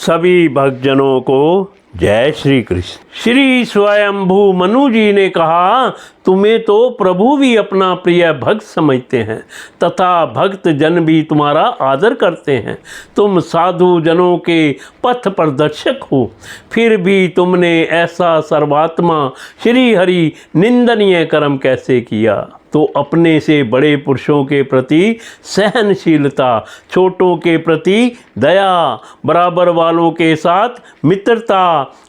सभी भक्तजनों को जय श्री कृष्ण। श्री स्वयंभू मनु जी ने कहा, तुम्हें तो प्रभु भी अपना प्रिय भक्त समझते हैं तथा भक्त जन भी तुम्हारा आदर करते हैं। तुम साधु जनों के पथ प्रदर्शक हो, फिर भी तुमने ऐसा सर्वात्मा श्री हरि निंदनीय कर्म कैसे किया? तो अपने से बड़े पुरुषों के प्रति सहनशीलता, छोटों के प्रति दया, बराबर वालों के साथ मित्रता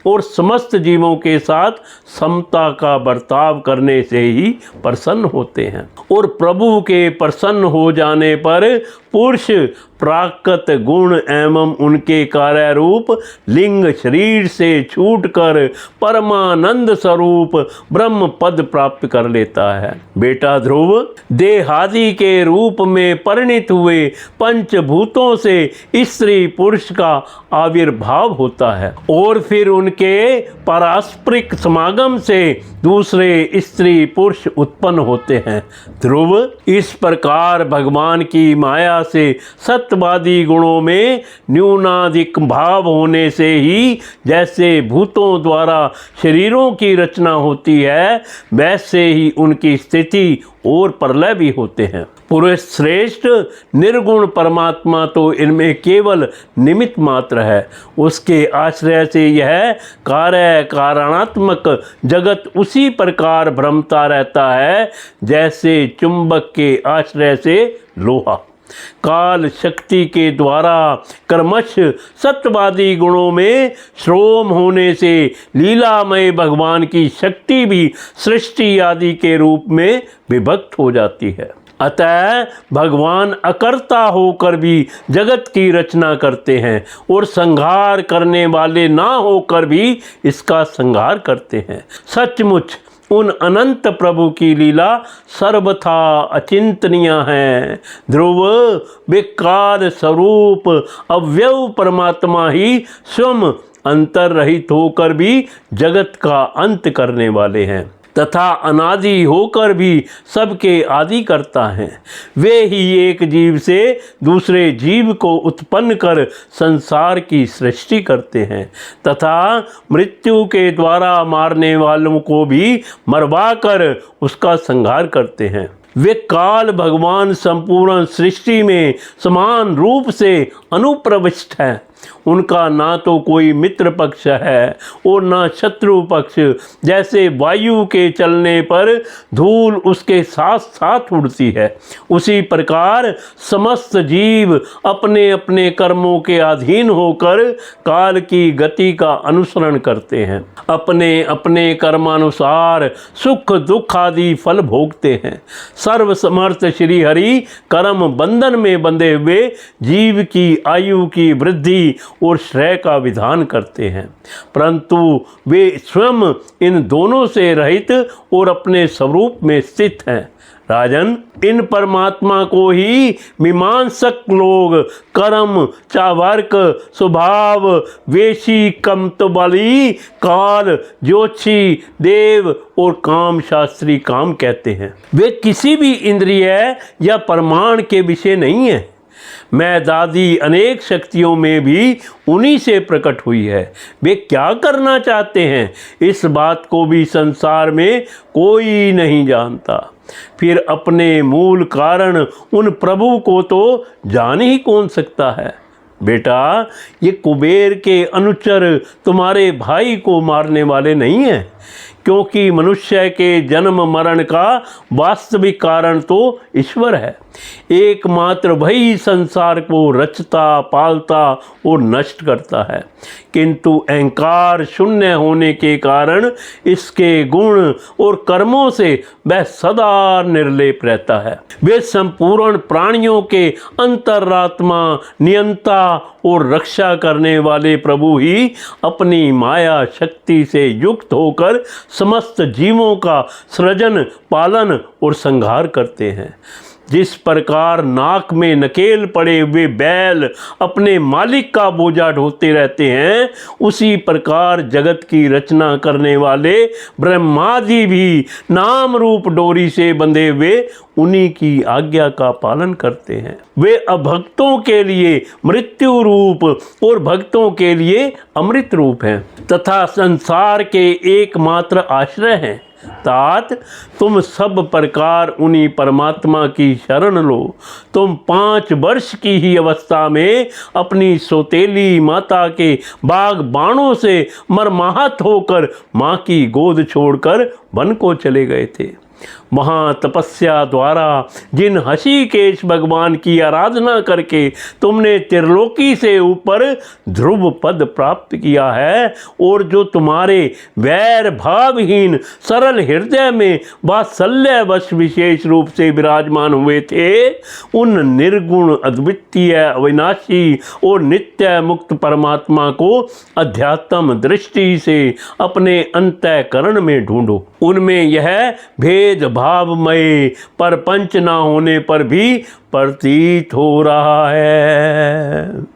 और समस्त जीवों के साथ समता का बर्ताव करने से ही प्रसन्न होते हैं। और प्रभु के प्रसन्न हो जाने पर पुरुष प्राकृत गुण एवं उनके कार्य रूप लिंग शरीर से छूटकर परमानंद स्वरूप ब्रह्म पद प्राप्त कर लेता है। बेटा ध्रुव, देहादि के रूप में परिणित हुए पंचभूतों से स्त्री पुरुष का आविर्भाव होता है और फिर उनके पारस्परिक समागम से दूसरे स्त्री पुरुष उत्पन्न होते हैं। ध्रुव, इस प्रकार भगवान की माया से सत्यवादी गुणों में न्यूनाधिक भाव होने से ही जैसे भूतों द्वारा शरीरों की रचना होती है, वैसे ही उनकी स्थिति और प्रलय भी होते हैं। पुरुष श्रेष्ठ निर्गुण परमात्मा तो इनमें केवल निमित्त मात्र है। उसके आश्रय से यह कार्य कारणात्मक जगत उसी प्रकार भ्रमता रहता है जैसे चुंबक के आश्रय से लोहा। काल शक्ति के द्वारा कर्मश सत्यवादी गुणों में श्रोम होने से लीलामय भगवान की शक्ति भी सृष्टि आदि के रूप में विभक्त हो जाती है। अतः भगवान अकर्ता होकर भी जगत की रचना करते हैं और संहार करने वाले ना होकर भी इसका संहार करते हैं। सचमुच उन अनंत प्रभु की लीला सर्वथा अचिंतनीय है। ध्रुव, वे काल स्वरूप अव्यव परमात्मा ही स्वयं अंतर रहित होकर भी जगत का अंत करने वाले हैं तथा अनादि होकर भी सबके आदि करता है। वे ही एक जीव से दूसरे जीव को उत्पन्न कर संसार की सृष्टि करते हैं तथा मृत्यु के द्वारा मारने वालों को भी मरवा कर उसका संहार करते हैं। वे काल भगवान संपूर्ण सृष्टि में समान रूप से अनुप्रविष्ट है। उनका ना तो कोई मित्र पक्ष है और ना शत्रु पक्ष। जैसे वायु के चलने पर धूल उसके साथ साथ उड़ती है, उसी प्रकार समस्त जीव अपने अपने कर्मों के अधीन होकर काल की गति का अनुसरण करते हैं। अपने अपने कर्मानुसार सुख दुख आदि फल भोगते हैं। सर्वसमर्थ श्री हरि कर्म बंधन में बंधे हुए जीव की आयु की वृद्धि और श्रेय का विधान करते हैं, परंतु वे स्वयं इन दोनों से रहित और अपने स्वरूप में स्थित हैं। राजन, इन परमात्मा को ही मीमांसक लोग कर्म, चावर्क, स्वभाव, वेशी, कमतबली, काल, ज्योतिषी, देव और काम शास्त्री काम कहते हैं। वे किसी भी इंद्रिय या प्रमाण के विषय नहीं है। मैं दादी अनेक शक्तियों में भी उन्हीं से प्रकट हुई है। वे क्या करना चाहते हैं, इस बात को भी संसार में कोई नहीं जानता। फिर अपने मूल कारण उन प्रभु को तो जान ही कौन सकता है। बेटा, ये कुबेर के अनुचर तुम्हारे भाई को मारने वाले नहीं हैं, क्योंकि मनुष्य के जन्म मरण का वास्तविक कारण तो ईश्वर है। एकमात्र वही संसार को रचता, पालता और नष्ट करता है, किंतु अहंकार शून्य होने के कारण इसके गुण और कर्मों से वह सदा निर्लेप रहता है। वे संपूर्ण प्राणियों के अंतरात्मा, नियंता और रक्षा करने वाले प्रभु ही अपनी माया शक्ति से युक्त होकर समस्त जीवों का सृजन, पालन और संहार करते हैं जिस प्रकार नाक में नकेल पड़े हुए बैल अपने मालिक का बोझा ढोते रहते हैं, उसी प्रकार जगत की रचना करने वाले ब्रह्मा जी भी नाम रूप डोरी से बंधे हुए उन्हीं की आज्ञा का पालन करते हैं। वे अभक्तों के लिए मृत्यु रूप और भक्तों के लिए अमृत रूप हैं तथा संसार के एकमात्र आश्रय हैं। तात तुम सब प्रकार उन्हीं परमात्मा की शरण लो। तुम 5 वर्ष की ही अवस्था में अपनी सौतेली माता के बाग बाणों से मरमाहत होकर माँ की गोद छोड़कर वन को चले गए थे। महातपस्या द्वारा जिन हषिकेश भगवान की आराधना करके तुमने त्रिलोकी से ऊपर ध्रुव पद प्राप्त किया है और जो तुम्हारे वैर भावहीन सरल हृदय में वात्सल्यवश विशेष रूप से विराजमान हुए थे, उन निर्गुण अद्वितीय अविनाशी और नित्य मुक्त परमात्मा को अध्यात्म दृष्टि से अपने अंतःकरण में ढूंढो। उनमें यह भेद भावमय परपंच न होने पर भी प्रतीत हो रहा है।